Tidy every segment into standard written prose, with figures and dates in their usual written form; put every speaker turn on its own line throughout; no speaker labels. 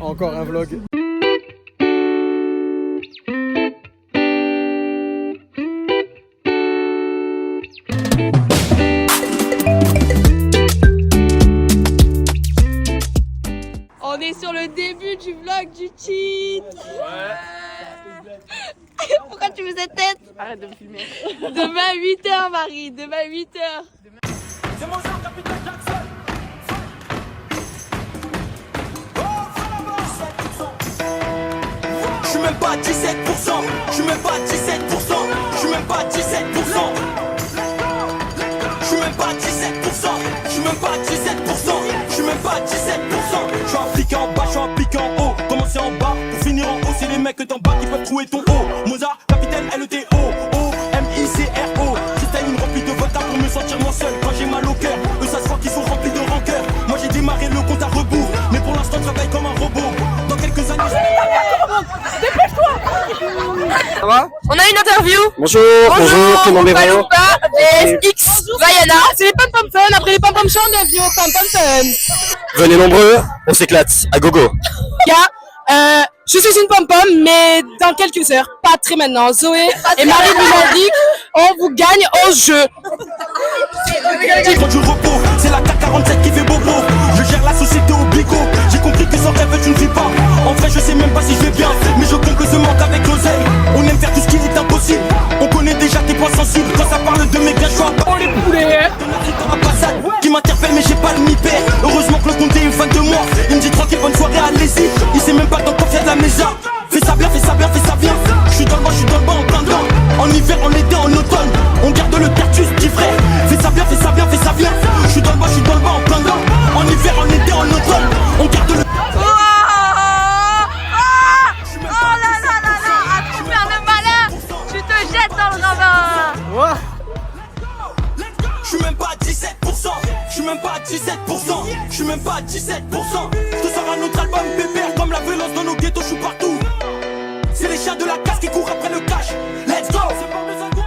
Encore un vlog.
On est sur le début du vlog du cheat. Ouais. Pourquoi tu fais cette tête?
Arrête de me filmer.
Demain 8h Marie, demain 8h.
C'est mon genre, capitaine Jackson. Je suis même pas à 17%. Je suis même pas à 17%. Je suis même pas à 17%. Je suis même pas à 17%. Je suis même pas à 17%. Je suis même pas à 17%. Je suis impliqué en bas, je suis impliqué en haut. Commencer en bas pour finir en haut. C'est les mecs en bas qui peuvent trouver ton haut. Mozart, capitaine LETO. O-M-I-C-R-O. J'étais une remplie de vodka pour me sentir moins seul. Quand j'ai mal au cœur, eux ça se voit qu'ils sont remplis de rancœur. Moi j'ai démarré le compte à rebours. Mais pour l'instant je travaille comme un robot. Dans quelques années.
Ça va? On a une interview.
Bonjour, tout le monde est vraiment.
Et X Vaiana. C'est les Pom Pom Fun. Après les Pom Pom Chant, bienvenue au Pom Pom Fun.
Venez nombreux, on s'éclate, à gogo.
Je suis une pom-pom, mais dans quelques heures, pas très maintenant. Zoé et Marie Bouladi, on vous gagne au jeu.
Quand du repos, c'est la K47 qui fait bobo. Je gère la société au bigot. J'ai compris que sans rêve tu ne vis pas. En vrai je sais même pas si je vais bien, mais je comble ce manque avec l'oseille. On aime faire tout ce qui est impossible. On connaît déjà tes points sensibles. Quand ça parle de mes biens, je suis à
On les poulets.
qui m'interpelle mais j'ai pas le mi-père. Heureusement que le comté est fan de moi. Il me dit tranquille, bonne soirée, allez-y. Il sait même pas dans quoi faire de la maison. Fais ça bien, fais ça bien, fais ça bien. Je suis dans le bas, je suis dans le bas en plein dedans. En hiver, en été, en automne. On garde le tertus, petit frère. Fais ça bien, fais ça bien, fais ça bien. Je suis dans le bas, je suis dans le bas en plein dedans. En hiver, en été, en automne. On garde le.
Tu te jettes dans le ravin.
Je suis même pas à 17%. Je suis même pas à 17%. Je suis même pas à 17%. Je te sors un autre album pépère. Comme la violence dans nos ghettos, je suis partout. C'est les chiens de la casse qui courent après le cash. Let's go.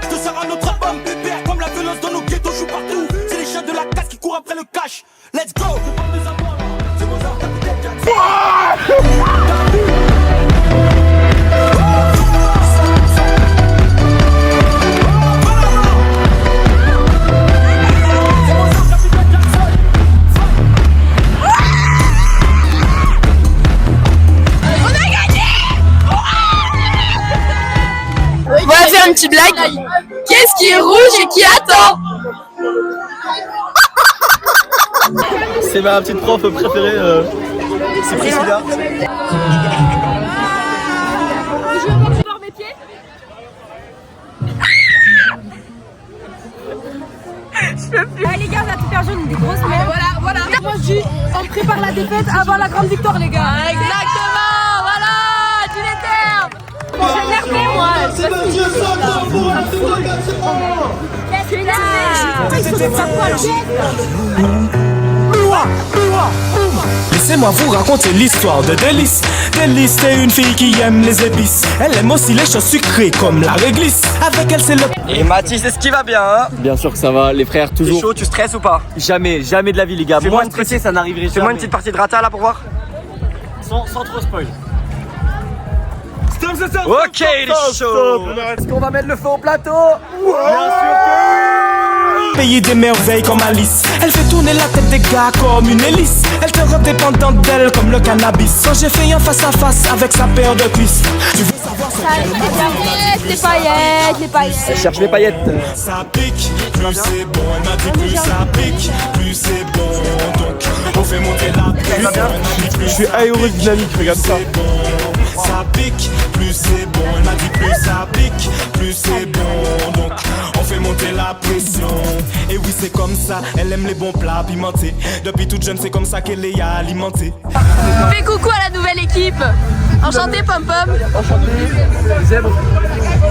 Je te sors un autre album pépère. Comme la violence dans nos ghettos, je suis partout. C'est les chiens de la casse qui courent après le cash. Let's go. C'est mon genre, capitaine Jackson.
On va faire une petite blague. Qu'est-ce qui est rouge et qui attend?
C'est ma petite prof préférée, c'est Priscilla.
Ah les gars, on a tout perdu, on est des grosses mères. Voilà. Moi je dis, on prépare la défaite avant la grande victoire les gars. Exactement, voilà, dis les termes. Je suis énervée moi. C'est le Dieu Satan pour un c'est là. Ils sont pas quoi
Laissez-moi vous raconter l'histoire de Délice. Délice c'est une fille qui aime les épices. Elle aime aussi les choses sucrées comme la réglisse. Avec elle c'est le...
Et Mathis, est-ce qu'il va bien hein? Bien sûr que ça va, les frères toujours.
T'es chaud, tu stresses ou pas?
Jamais de la vie les gars. Moins stressé ça n'arriverait jamais.
Fais-moi une petite partie de rata là pour voir.
Sans trop spoil.
Ok, il est chaud.
Est-ce qu'on va mettre le feu au plateau?
Pays des merveilles comme Alice. Elle fait tourner la tête des gars comme une hélice. Elle te rend dépendante d'elle comme le cannabis. Quand j'ai fait un face à face avec sa paire de cuisses. Tu veux savoir ce
Les paillettes, les paillettes.
Elle cherche les paillettes.
ça pique, plus c'est bon. Elle m'a dit plus ça pique, plus c'est bon. Donc on fait monter la pression. Je suis aérodynamique, regarde ça. Ça pique, plus c'est bon. Elle m'a dit plus ça pique, plus c'est bon. Donc on fait monter la pression. Et oui c'est comme ça, elle aime les bons plats pimentés. Depuis toute jeune c'est comme ça qu'elle est alimentée.
Fais coucou à la nouvelle équipe. Enchanté Pom Pom.
Enchanté. Zèbre.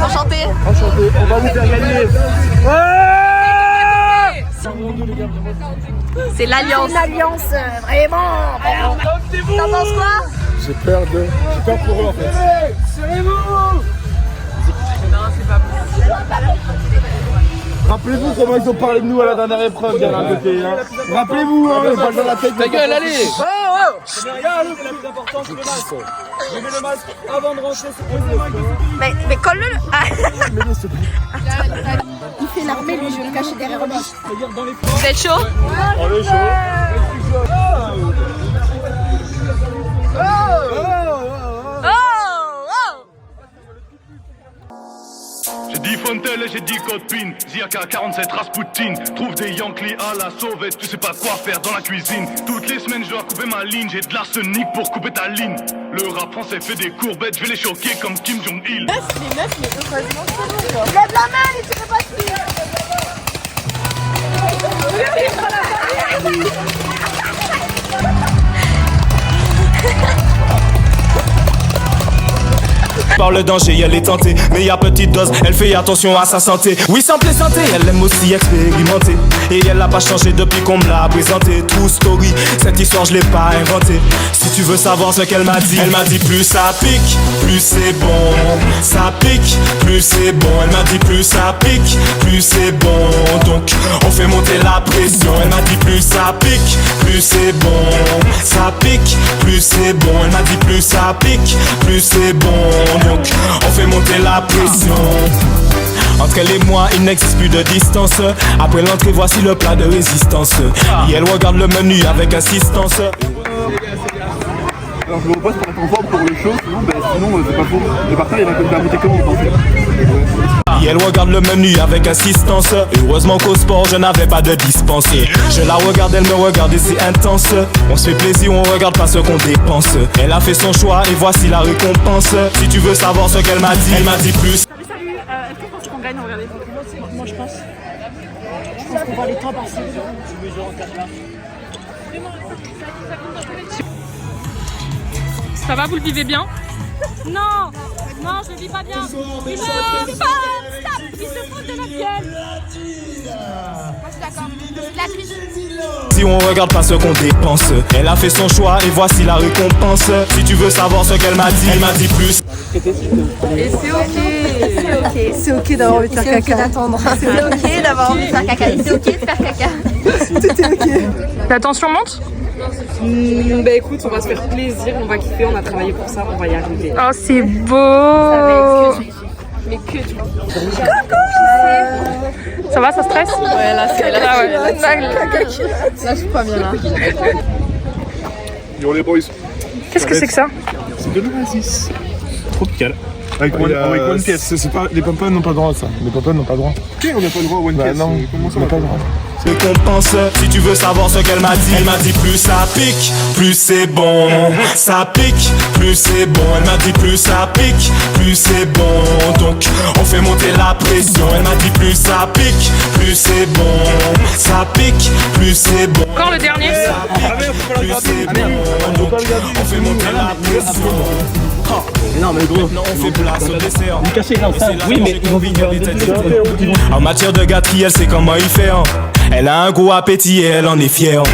Enchanté.
Enchanté. On va vous faire gagner.
C'est l'alliance.
L'alliance, vraiment.
T'en penses quoi?
J'ai peur pour eux en fait. Rappelez-vous comment ils ont parlé de nous à la dernière épreuve, bien à côté. Hein. Rappelez-vous, hein, le ballon dans la tête. Ta gueule, allez. La plus importante, c'est le masque. Je mets le masque avant de rentrer sur
Mais colle-le. Ah.
Il fait l'armée, lui, je vais me cacher derrière lui.
Vous êtes chaud?
On est chaud.
J'ai dit Fontel et j'ai dit copine, Ziaka 47 Rasputin. Trouve des Yankees à la sauvette, tu sais pas quoi faire dans la cuisine. Toutes les semaines je dois couper ma ligne, j'ai de l'arsenic pour couper ta ligne. Le rap français fait des courbettes, je vais les choquer comme Kim Jong-il.
Les meufs, mais heureusement, c'est bon, quoi. Lève la main, et tu peux pas te fier.
Par le danger, elle est tentée, mais à petite dose, elle fait attention à sa santé. Oui, sans plaisanter, elle aime aussi expérimenter. Et elle n'a pas changé depuis qu'on me l'a présenté. True story, cette histoire je l'ai pas inventée. Si tu veux savoir ce qu'elle m'a dit, elle m'a dit plus ça pique, plus c'est bon. Ça pique, plus c'est bon. Elle m'a dit plus ça pique, plus c'est bon. Donc on fait monter la pression. Elle m'a dit plus ça pique, plus c'est bon. Ça pique, plus c'est bon. Elle m'a dit plus ça pique, plus c'est bon. Donc on fait monter la pression. Entre elle et moi, il n'existe plus de distance. Après l'entrée, voici le plat de résistance. Et elle regarde le menu avec insistance.
Alors je me repose pour être en forme pour le show, sinon c'est pas faux. Et par contre, il y en a comme permuté comme vous pensez.
Et elle regarde le menu avec insistance. Heureusement qu'au sport je n'avais pas de dispense. Je la regarde, elle me regarde et c'est intense. On se fait plaisir, on regarde pas ce qu'on dépense. Elle a fait son choix et voici la récompense. Si tu veux savoir ce qu'elle m'a dit, elle m'a dit plus.
Salut, est-ce que quand on gagne, regardez. Moi je pense. qu'on voit les temps passer. Ça va, vous le vivez bien? Non, non, je le vis pas bien. Il se fout de notre gueule. Moi, je suis d'accord. La cuisse.
Si on regarde pas ce qu'on dépense, elle a fait son choix et voici la récompense. Si tu veux savoir ce qu'elle m'a dit, elle m'a dit plus.
Et c'est ok.
C'est ok d'avoir envie de faire caca.
C'est ok d'avoir envie de faire caca. C'est ok de faire caca.
Tout est ok.
La tension monte?
Bah écoute, on va se faire plaisir, on va kiffer, on a travaillé pour ça, on va y arriver.
Oh, c'est beau.
Ça va être que du kiff. Mais que du kiff.
Ça va, ça stresse?
Ouais, là, c'est là.
Ah ouais.
Là, je suis pas bien là.
Yo les boys.
Qu'est-ce que c'est que ça?
C'est de l'oasis. Tropical. Avec one pièce. C'est pas, les pompons n'ont pas le droit à ça. Les pompons n'ont pas le droit. Ok, on n'a pas le droit à one pièce. Non, comment ça on n'a pas le droit?
Récompense, si tu veux savoir ce qu'elle m'a dit, elle m'a dit plus ça pique, plus c'est bon. Ça pique, plus c'est bon. Elle m'a dit plus ça pique, plus c'est bon. Donc on fait monter la pression. Elle m'a dit plus ça pique, plus c'est bon. Ça pique, plus c'est bon.
Quand le dernier?
Plus c'est bon. Donc on fait monter la pression.
Non mais gros,
Maintenant on fait place au dessert.
vous cachez là, ça. Oui mais ils vont vivre
En matière de gâterie, elle sait comment y faire. Elle a un gros appétit et elle en est fière.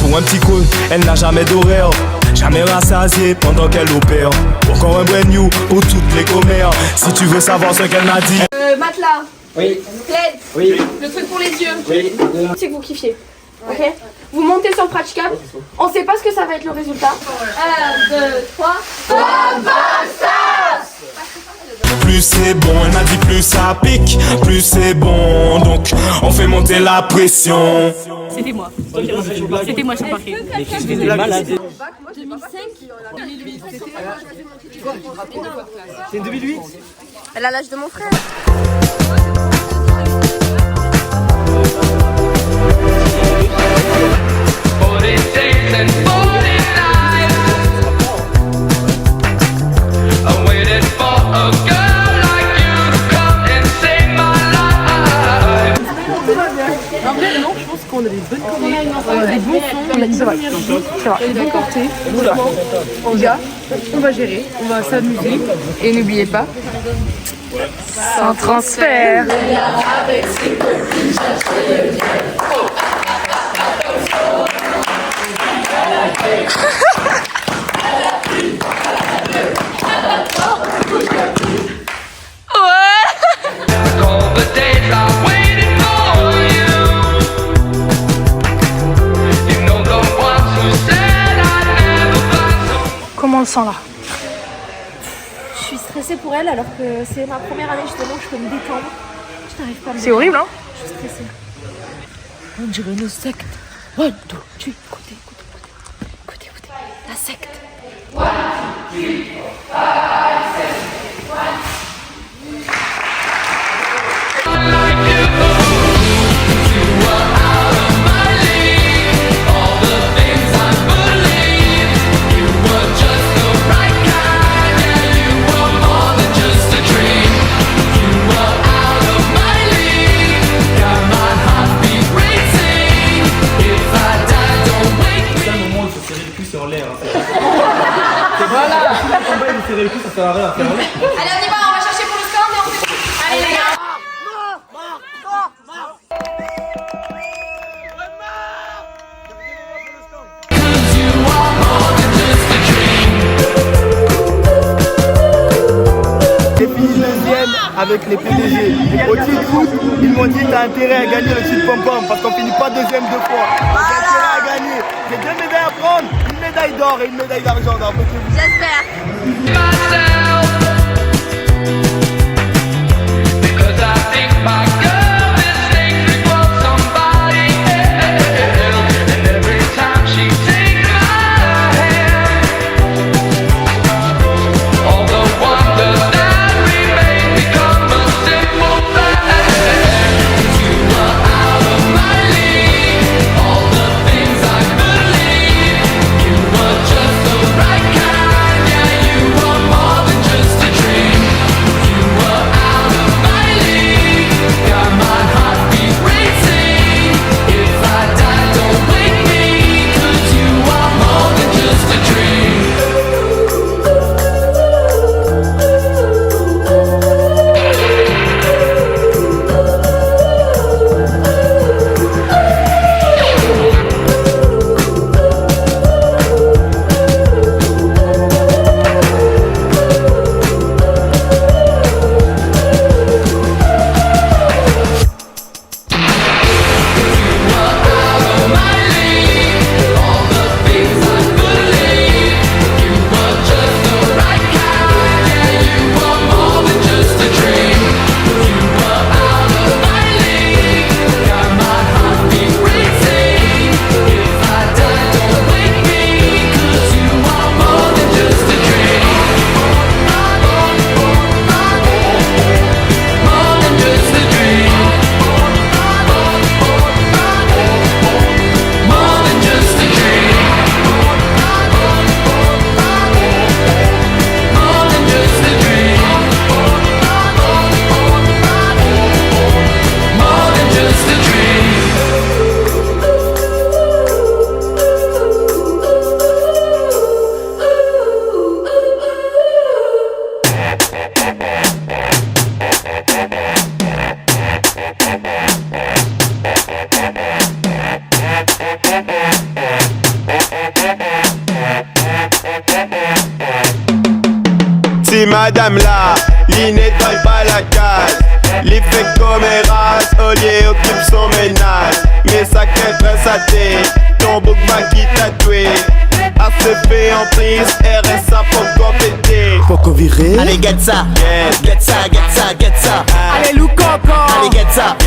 Pour un petit coup, elle n'a jamais d'horaire. Jamais rassasiée pendant qu'elle opère. Encore un brand new pour toutes les commères. Si tu veux savoir ce qu'elle m'a dit.
Matelas.
Oui.
Plaid.
Oui.
Le truc pour les yeux.
Oui.
C'est que vous kiffiez. Ok. Vous montez sur le praticable. On sait pas ce que ça va être le résultat. 1, 2, 3.
Plus c'est bon, elle m'a dit plus ça pique, plus c'est bon. Donc on fait monter la pression.
C'était moi. C'était moi, je suis parquée.
C'est des malades.
2005. 2008.
C'est 2008.
Elle a l'âge de mon frère.
En vrai, non, je pense qu'on a des bonnes conneries, on a des bons sons, on a une bonne énergie, une bonne portée. Franchement, on va gérer, on va s'amuser. Et n'oubliez pas,
Sans transfert. le sent là?
Je suis stressée pour elle alors que c'est ma première année justement que je peux me détendre. Je n'arrive pas à me
C'est horrible, hein?
Je suis stressée.
On dirait une secte. 1, 2, 3, écoutez. La secte. 1, 2, 3,
serrer le cul, ça sert à rien.
Allez, on y va, on va chercher pour le score, mais on fait. Allez, les gars.
J'ai fini deuxième avec les PDG. Au titre foot, ils m'ont dit t'as intérêt à gagner le titre pom-pom parce qu'on finit pas deuxième deux fois. J'ai intérêt à gagner. J'ai 2 médailles à prendre, une médaille d'or et une médaille d'argent.
J'espère.
Si madame là, il nettoie pas la case. Les fait comme Eras, Olier occupe son ménage. Mais ça crée très saté, ton bookmark qui tatoué. ACP en prise, RSA pour compéter.
Pourquoi virer?
Allez, get ça, get ça, get ça, get ça.
Allez, Lou Coco.
Allez, get ça,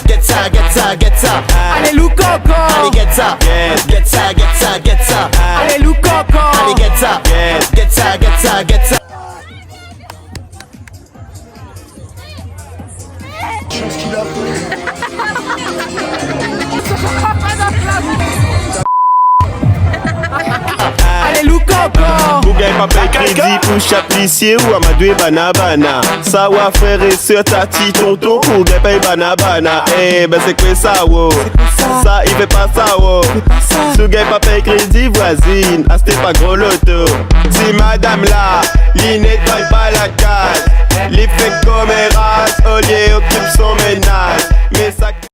get ça, get ça, get ça.
Allez, Lou Coco.
Allez, get ça, get ça, get ça, get ça.
Allez, Lou Coco.
Allez, get ça, get ça, get ça, get ça.
Allez, Lou Coco.
Pour gagner pas paye crédit pour chaplissier ou amadoué banabana. Ça wa frère et sœur tati tonton pour gagner paye banabana. Eh ben c'est quoi ça wo? Ça il fait pas ça wo. Si gagner pas paye crédit voisine, ah c'était pas gros loto. Si madame là, il nettoie pas la case. Les fait comme Eras, Olier occupe son ménage. Mais ça